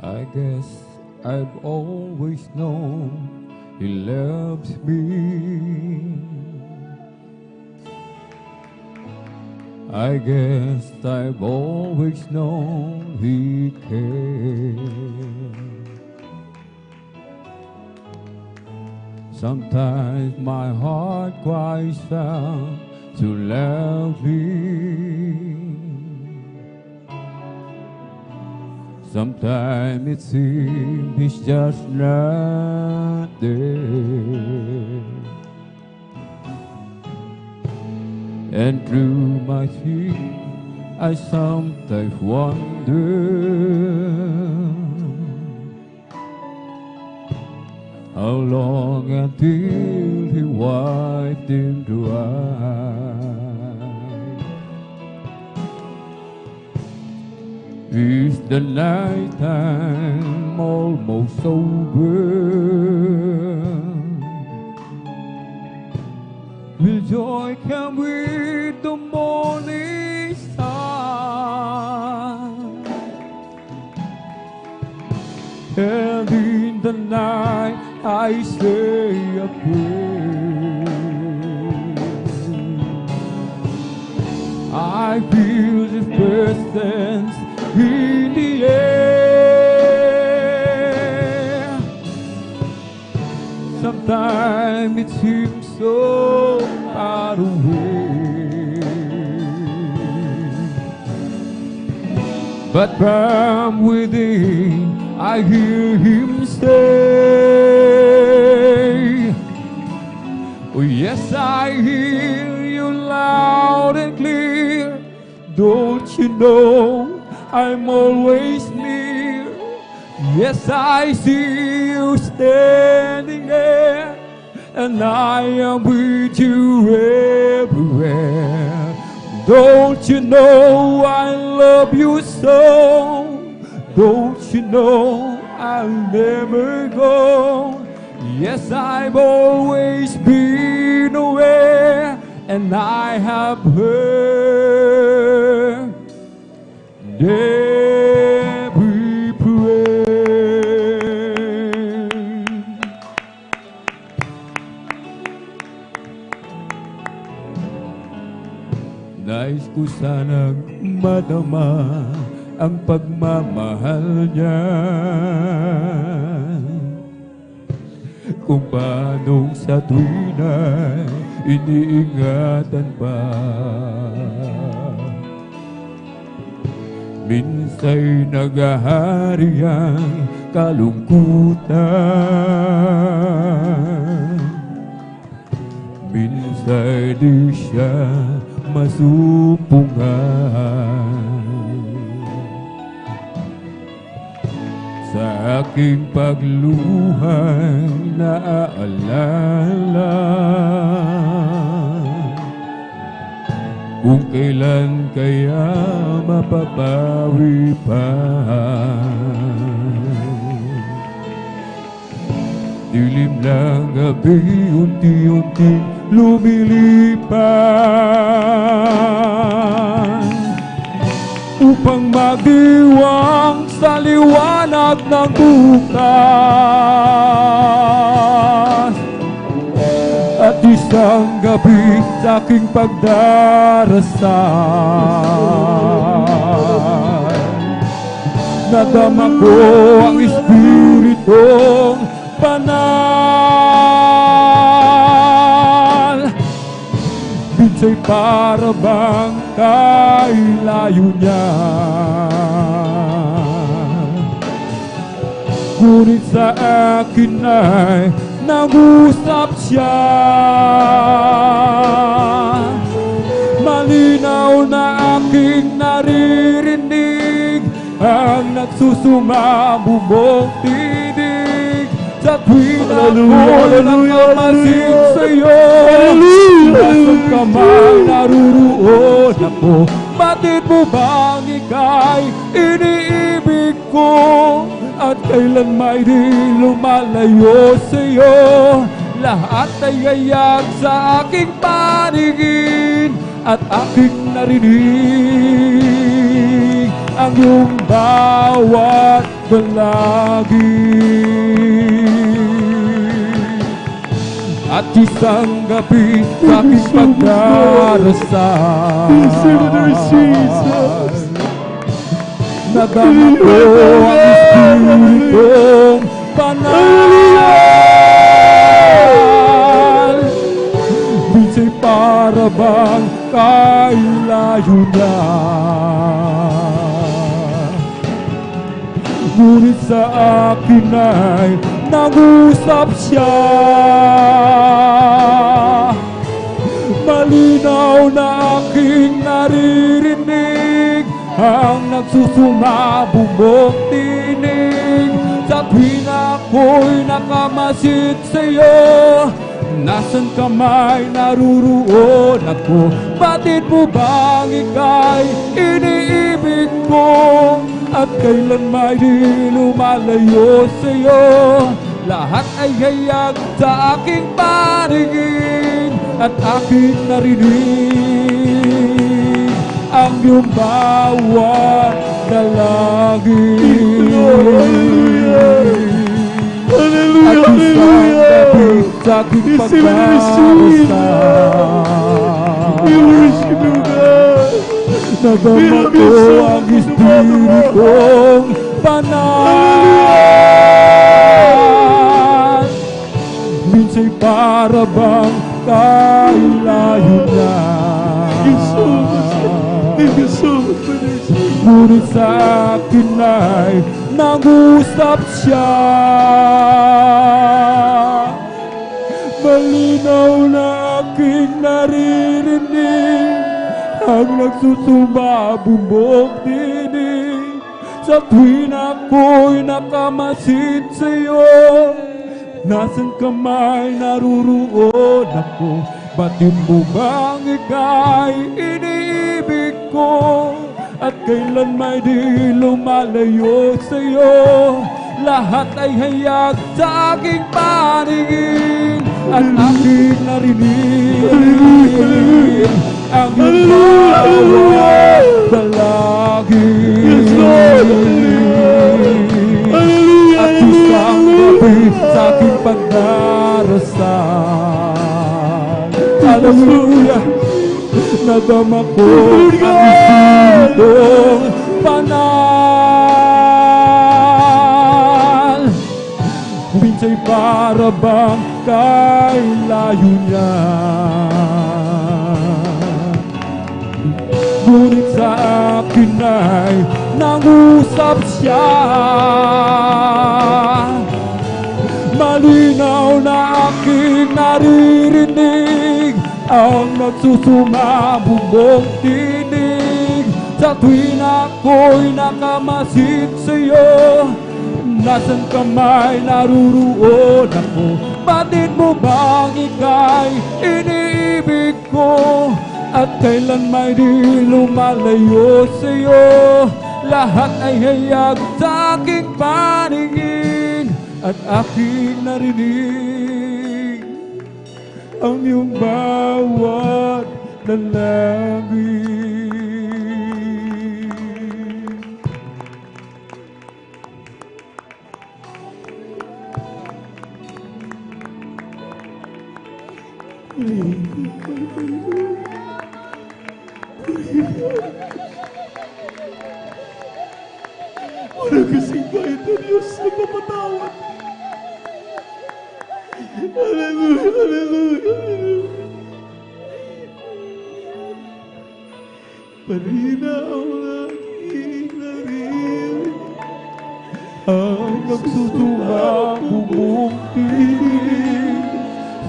I guess I've always known He loves me. I guess I've always known He cares. Sometimes my heart cries out too loudly. Sometimes it seems He's just not there. And through my tears I sometimes wonder how long until He wiped them dry. Is the night time almost over? Will joy come with the morning star? And in the night I say a prayer. I feel His presence in the air. sometimes it seems so far away, but from within I hear Him say, oh yes, I hear you loud and clear. Don't you know I'm always near? Yes, I see you standing there, and I am with you everywhere. Don't you know I love you so? Don't you know I'll never go? Yes, I've always been aware, and I have heard every prayer. Nais ko sanang madama ang pagmamahal niya, kung paano sa tuwina'y iniingatan pa. Minsa'y naghahari ang kalungkutan, minsa'y di siya masumpungan. Sa aking pagluhay naaalala kung kailan kaya mapapawi pa. Dilim ng gabi unti-unti lumilipas upang magdiwang sa liwanag ng bukas. At isang gabi sa aking pagdarasal, nadama ko ang Espiritong banal. Minsa'y para bang kailayo niya, ngunit sa akin ay nag-usap siya. Malinaw na aking naririnig ang nagsusumabog tinig sa tuwing ako'y nakamasid sa'yo. Nasaan ka man naruroon ako, batid mo bang ika'y iniibig ko? At kailan may di lumalayo sa'yo? Lahat ay yayag sa aking paningin at aking narinig ang iyong bawat dalangin. At isang gabi sa aking pagdarasal, nadama ko ang Espiritong banal. Minsa'y para bang kailayo niya, ngunit sa akin ay nag-usap siya. Malinaw na aking naririnig ang nagsusumabog tinig sa tuwing ako'y nakamasid sa'yo. Nasaan ka may naruroon ako, batid mo bang ika'y iniibig ko? At kailan may di lumalayo sa'yo? Lahat ay hayag sa aking paningin at aking narinig ang iyong bawat dalangin. At isang gabi sa aking pagdarasal, nadama ko ang Espiritong banal. Minsan'y para bang kailayo na. Thank you so much, Brother Steve. Ngunit sa akin ay nag-usap siya. Malinaw na aking naririnig ang nagsusumabubog dinig sa tuwing ako'y nakamasid sa'yo. Nasaan ka may naruroon ako? Batid mo bang ika'y iniibig ko? At kailan may di lumalayo sa'yo? Lahat ay hayag sa aking paningin at aking narinig ang iyong bawat dalangin. At isang gabi sa aking pagdarasal. Hallelujah! Nadama ko ang isipong banal. Minsan'y para bang kailayo niya. Ngunit sa akin ay nangusap siya. Malinaw na aking naririnig ang nagsusumabubong tinig sa tuwing ako'y nakamasid sa'yo. Nasaan ka may naruroon ako? Batid mo bang ika'y iniibig ko? At kailan may di lumalayo sa'yo? Lahat ay hayag sa aking paningin at aking narinig ang iyong bawat dalangin. Wala kasing bayad na Diyos na papatawad. Hallelujah, hallelujah, hallelujah. Malinaw na aking naririnig Ang nagsusumabubong tinig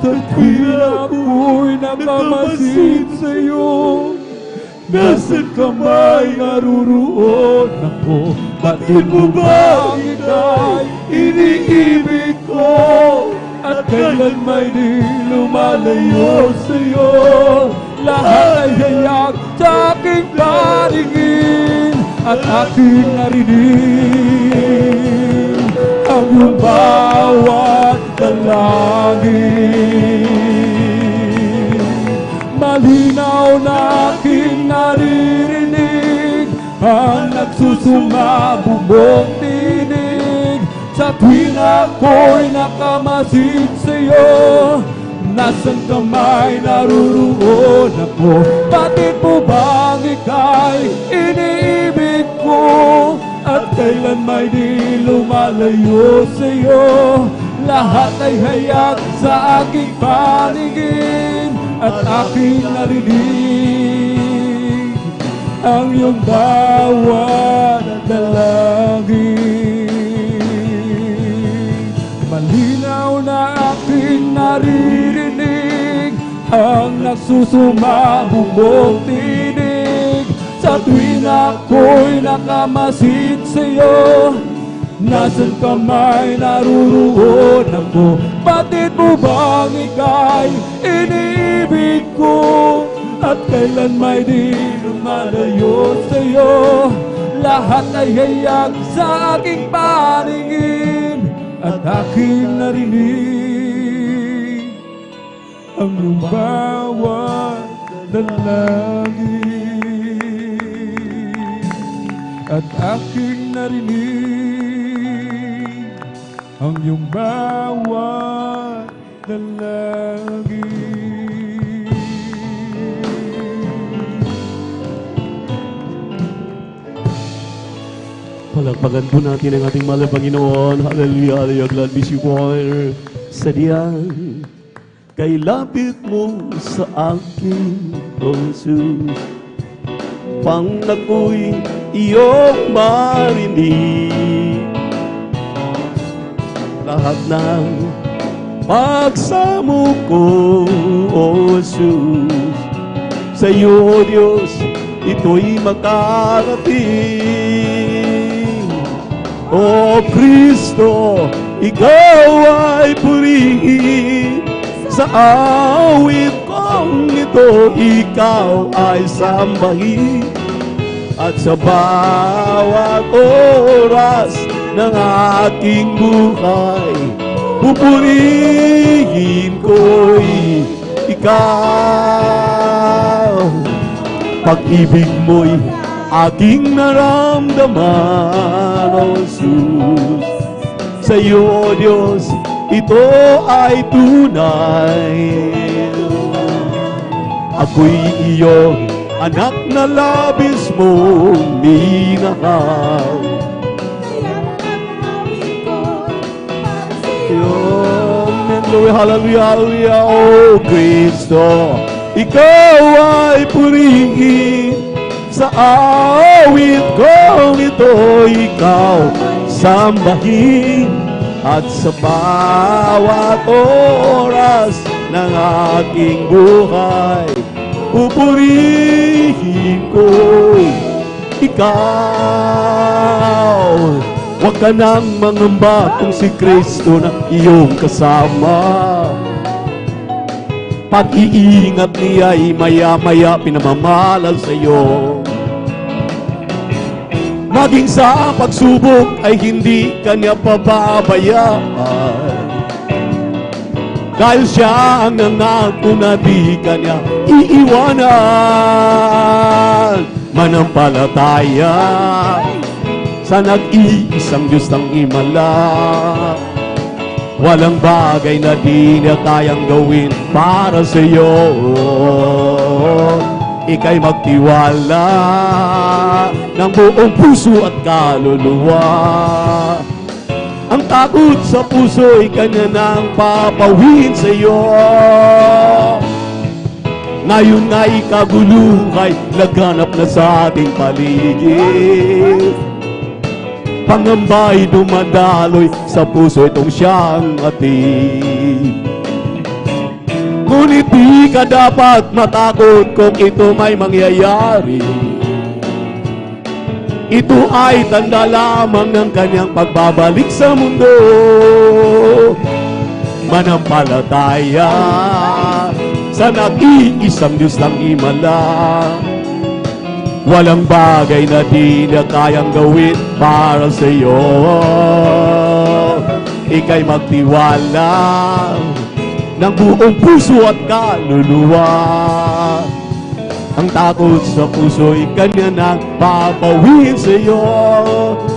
sa tuwing ako'y nakamasid sa'yo. Nasaan ka may naruroon ako? Batid mo bang ika'y iniibig ko? At kailan may di lumalayo sa'yo? Lahat ay hayag sa aking paningin at aking narinig ang iyong bawat dalangin. Malinaw na aking naririnig ang nagsusumabubong tinig sa tuwing ako'y nakamasid sa'yo. Nasaan ka may naruroon ako? Batid mo bang ika'y iniibig ko? At kailan may di lumalayo sa'yo? Lahat ay hayag sa aking paningin at aking narinig ang iyong bawat dalangin. Malinaw na aking naririnig ang nagsusumabubong tinig sa tuwing ako'y nakamasid sa'yo. Nasaan ka may naruroon ako? Batid mo bang ika'y iniibig ko? At kailan may di lumalayo sa'yo? Lahat ay hayag sa aking paningin at aking narinig ang iyong bawat dalangin at aking narinig ang iyong bawat dalangin. Palakpakan po natin ang ating mahal na Panginoon. Hallelujah, hallelujah. Glad be you, choir. sadyang kay lapit mo sa akin, O Jesus. Pangnako'y iyong marinig, lahat ng pagsamo ko, O Jesus. Sa iyo, Diyos, ito'y makarating. O Kristo, ikaw ay purihin. Sa awit kong ito, ikaw ay sambahin. At sa bawat oras ng aking buhay, pupurihin ko'y ikaw. Pag-ibig mo'y aking naramdaman, O Jesus. Sa iyo, Diyos, ito ay tunay. Ako'y iyong anak na labis mong minahal. Hallelujah, hallelujah, O Kristo, ikaw ay purihin. Sa awit kong ito, ikaw sambahin. At sa bawat oras ng aking buhay, pupurihin ko ikaw. Huwag ka nang mangamba kung si Kristo na iyong kasama. Pag-iingat niya'y maya-maya pinamamalal sa iyo. Maging sa pagsubok ay hindi kanya pababayaan. Dahil siya ang nangako na di kanya iiwanan. Manampalataya sa nag-iisang Diyos ng Himala. Walang bagay na di niya kayang gawin para sa iyo. Ika'y magtiwala ng buong puso at kaluluwa. Ang takot sa puso'y kanya nang papawin sa iyo. Ngayon nga ikaguluhay laganap na sa ating paligid. Pangamba'y dumadaloy sa puso itong siyang ating. Ngunit di ka dapat matakot kung ito may mangyayari. Ito ay tanda lamang ng kanyang pagbabalik sa mundo. Manampalataya sa nag-iisang Diyos ng Himala. Walang bagay na di na kayang gawin para sa iyo. Ika'y magtiwala ng buong puso at kaluluwa. Ang takot sa puso'y kanya nang papawin sa iyo.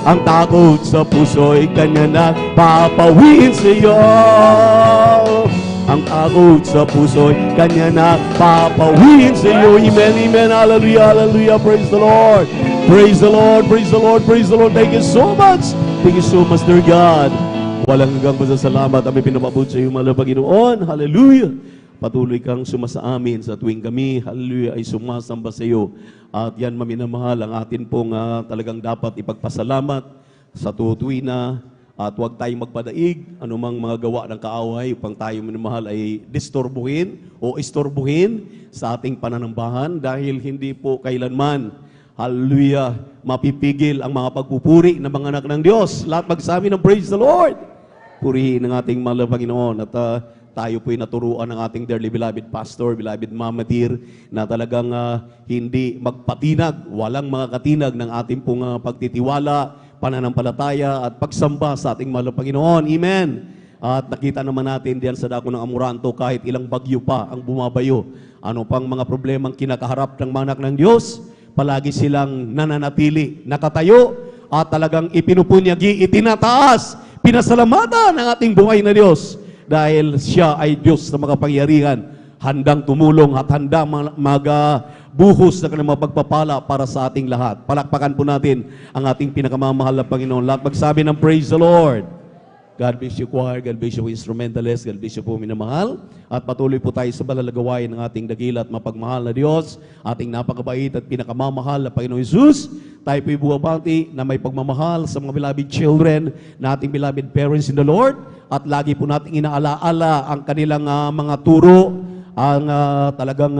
Ang takot sa puso'y kanya nang papawin sa iyo. Ang takot sa puso'y kanya nang papawin sa iyo. Amen, amen, hallelujah, hallelujah, praise the Lord. Praise the Lord, praise the Lord, praise the Lord. Thank you so much. Thank you so much, dear God. Walang hanggang pasasalamat kami pinapabot sa iyo, mahal na Panginoon. Hallelujah. Patuloy kang sumasa amin sa tuwing kami, hallelujah, ay sumasamba sa iyo. At yan, maminamahal, ang atin pong talagang dapat ipagpasalamat sa tutuwina. At huwag tayong magpadaig, anumang mga gawa ng kaaway upang tayo minamahal ay disturbuhin o istorbuhin sa ating pananambahan dahil hindi po kailanman, hallelujah, mapipigil ang mga pagpupuri ng mga anak ng Diyos. Lahat magsabi ng praise the Lord. Purihin ng ating mahal na Panginoon at tayo po'y naturuan ng ating dearly beloved pastor, beloved Mama Dear, na talagang hindi magpatinag, walang mga katinag ng ating pong pagtitiwala, pananampalataya at pagsamba sa ating mahal na Panginoon. Amen. At nakita naman natin diyan sa dako ng Amoranto, kahit ilang bagyo pa ang bumabayo, ano pang mga problemang kinakaharap ng mga anak ng Diyos, palagi silang nananatili, nakatayo, at talagang ipinupunyagi, itinataas, pinasalamatan ng ating buhay na Diyos. Dahil siya ay Diyos na makapangyarihan, handang tumulong at handang buhos na kanyang mapagpapala para sa ating lahat. Palakpakan po natin ang ating pinakamamahal na Panginoon. Lahat magsabi ng praise the Lord. God bless you, choir. God bless you, instrumentalist. God bless you po, minamahal. At patuloy po tayo sa balalagawain ng ating dakila at mapagmahal na Diyos, ating napakabait at pinakamamahal na Panginoon Jesus. Tayo po'y buwabati na may pagmamahal sa mga beloved children, na ating beloved parents in the Lord. At lagi po nating inaalaala ang kanilang mga turo, ang talagang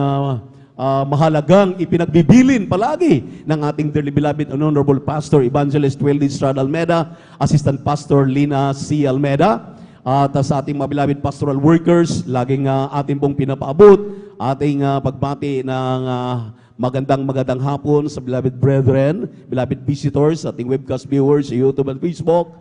mahalagang ipinagbibilin palagi ng ating dearly beloved and honorable Pastor Evangelist Weldy Estrada Almeda, Assistant Pastor Lina C. Almeda, at sa ating mga beloved pastoral workers, laging ating pong pinapaabot ating pagbati ng magandang hapon sa beloved brethren, beloved visitors, ating webcast viewers sa YouTube at Facebook.